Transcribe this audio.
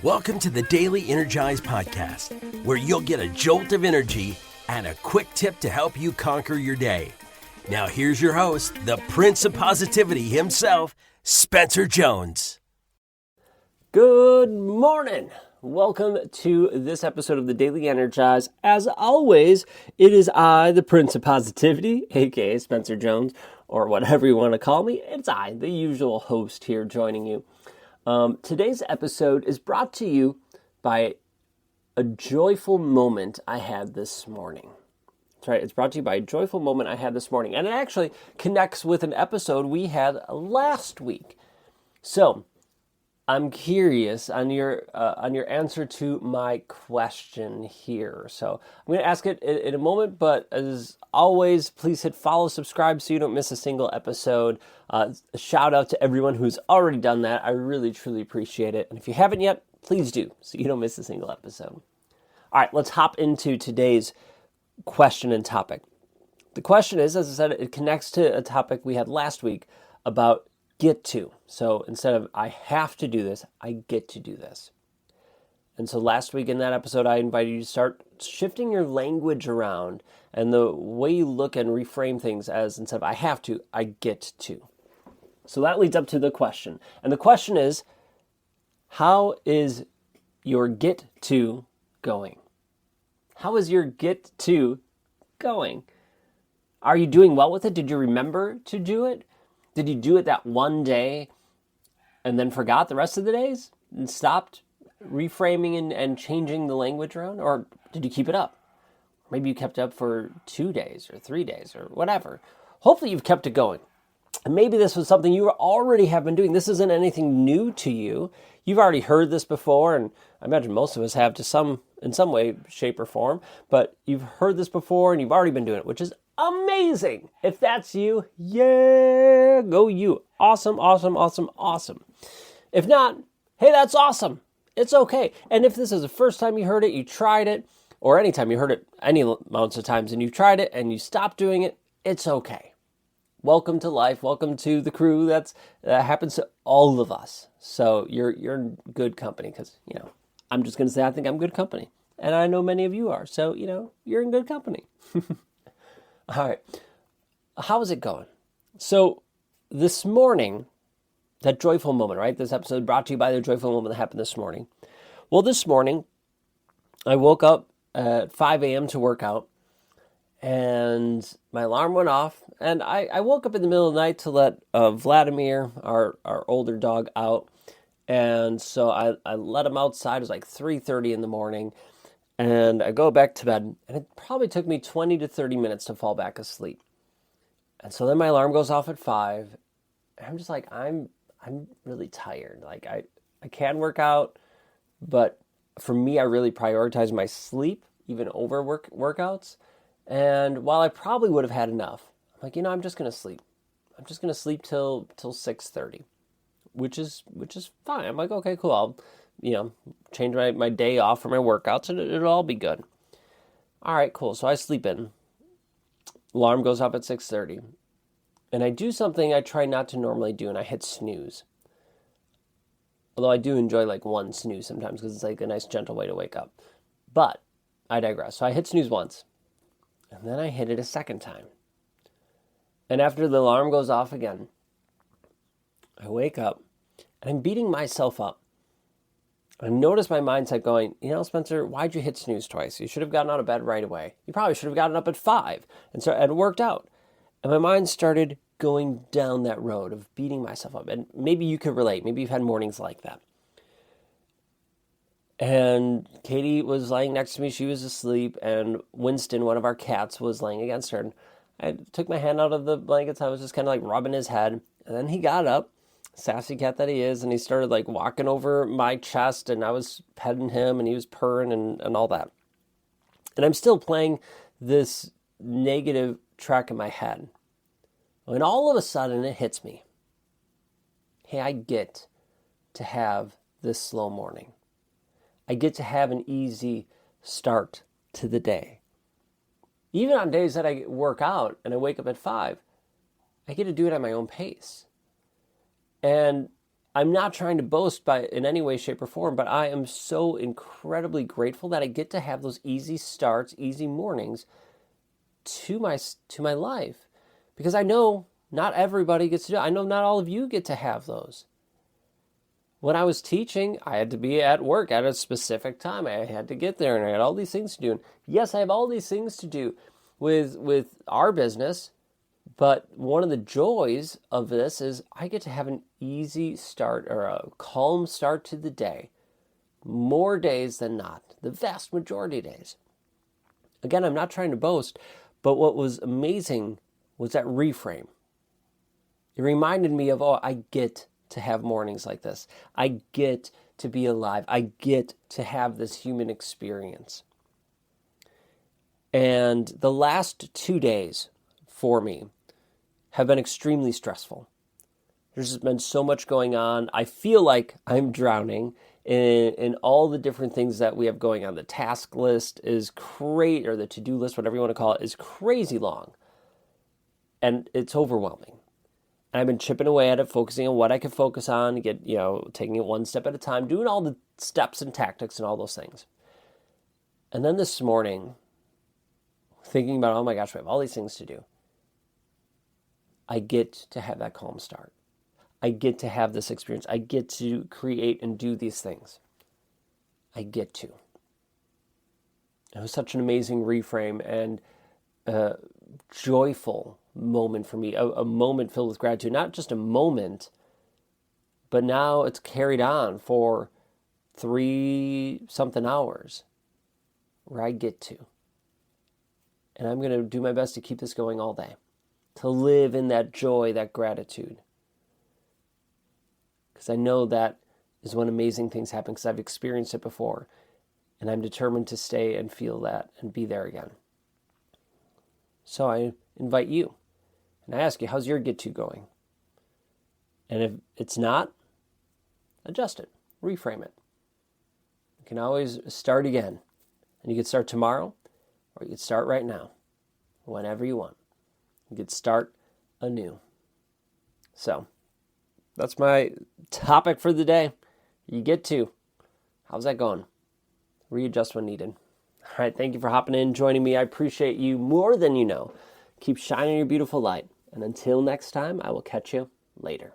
Welcome to the Daily Energize Podcast, where you'll get a jolt of energy and a quick tip to help you conquer your day. Now here's your host, the Prince of Positivity himself, Spencer Jones. Good morning. Welcome to this episode of the Daily Energize. As always, it is I, the Prince of Positivity, aka Spencer Jones, or whatever you want to call me. It's I, the usual host here joining you. Today's episode is brought to you by a joyful moment I had this morning. That's right, it's brought to you by a joyful moment I had this morning. And it actually connects with an episode we had last week. So, I'm curious on your answer to my question here. So I'm going to ask it in a moment, but as always, please hit follow, subscribe so you don't miss a single episode. A shout out to everyone who's already done that. I really, truly appreciate it. And if you haven't yet, please do so you don't miss a single episode. All right, let's hop into today's question and topic. The question is, as I said, it connects to a topic we had last week about get to. So instead of I have to do this, I get to do this. And so last week in that episode, I invited you to start shifting your language around and the way you look and reframe things as instead of I have to, I get to. So that leads up to the question. And the question is, how is your get to going? How is your get to going? Are you doing well with it? Did you remember to do it? Did you do it that one day and then forgot the rest of the days and stopped reframing and changing the language around? Or did you keep it up? Maybe you kept it up for 2 days or 3 days or whatever. Hopefully you've kept it going. And maybe this was something you already have been doing. This isn't anything new to you. You've already heard this before, and I imagine most of us have in some way, shape, or form. But you've heard this before and you've already been doing it, which is amazing. If that's you, yeah, go you. Awesome, awesome, awesome, awesome. If not, hey, that's awesome. It's okay. And if this is the first time you heard it, you tried it, or anytime you heard it any amounts of times and you tried it and you stopped doing it, it's okay. Welcome to life. Welcome to the crew. That happens to all of us. So you're in good company because, I'm just going to say I think I'm good company. And I know many of you are. So, you're in good company. All right, how is it going? So this morning, that joyful moment, right? This episode brought to you by the joyful moment that happened this morning. Well, this morning, I woke up at 5 a.m. to work out, and my alarm went off, and I woke up in the middle of the night to let Vladimir, our older dog, out, and so I let him outside. It was like 3:30 in the morning. And I go back to bed, and it probably took me 20 to 30 minutes to fall back asleep. And so then my alarm goes off at 5, and I'm just like, I'm really tired. Like, I can work out, but for me, I really prioritize my sleep, even over workouts. And while I probably would have had enough, I'm like, I'm just going to sleep. I'm just going to sleep till 6:30, which is fine. I'm like, okay, cool. I'll change my day off for my workouts and it'll all be good. All right, cool. So I sleep in. Alarm goes off at 6:30. And I do something I try not to normally do, and I hit snooze. Although I do enjoy like one snooze sometimes because it's like a nice gentle way to wake up. But I digress. So I hit snooze once. And then I hit it a second time. And after the alarm goes off again, I wake up and I'm beating myself up. I noticed my mindset going, Spencer, why'd you hit snooze twice? You should have gotten out of bed right away. You probably should have gotten up at 5 and it worked out. And my mind started going down that road of beating myself up. And maybe you could relate. Maybe you've had mornings like that. And Katie was laying next to me. She was asleep. And Winston, one of our cats, was laying against her. And I took my hand out of the blankets. I was just kind of like rubbing his head. And then he got up. Sassy cat that he is, and he started like walking over my chest, and I was petting him, and he was purring and all that. And I'm still playing this negative track in my head. When all of a sudden it hits me. Hey, I get to have this slow morning. I get to have an easy start to the day. Even on days that I work out and I wake up at 5, I get to do it at my own pace. And I'm not trying to boast in any way, shape, or form, but I am so incredibly grateful that I get to have those easy starts, easy mornings to my life, because I know not everybody gets to do it. I know not all of you get to have those. When I was teaching, I had to be at work at a specific time. I had to get there, and I had all these things to do. And yes, I have all these things to do with our business, but one of the joys of this is I get to have an easy start or a calm start to the day, more days than not, the vast majority of days. Again, I'm not trying to boast, but what was amazing was that reframe. It reminded me of, I get to have mornings like this. I get to be alive. I get to have this human experience. And the last 2 days for me have been extremely stressful. There's just been so much going on. I feel like I'm drowning in all the different things that we have going on. The task list is crazy, or the to-do list, whatever you want to call it, is crazy long. And it's overwhelming. And I've been chipping away at it, focusing on what I can focus on, taking it one step at a time, doing all the steps and tactics and all those things. And then this morning, thinking about, oh my gosh, we have all these things to do. I get to have that calm start. I get to have this experience. I get to create and do these things. I get to. It was such an amazing reframe and a joyful moment for me, a moment filled with gratitude. Not just a moment, but now it's carried on for 3-something hours where I get to. And I'm going to do my best to keep this going all day, to live in that joy, that gratitude. Because I know that is when amazing things happen, because I've experienced it before. And I'm determined to stay and feel that and be there again. So I invite you, and I ask you, how's your get to going? And if it's not, adjust it, reframe it. You can always start again. And you can start tomorrow, or you can start right now, whenever you want. You can start anew. So, that's my topic for the day. You get to. How's that going? Readjust when needed. All right, thank you for hopping in, joining me. I appreciate you more than you know. Keep shining your beautiful light. And until next time, I will catch you later.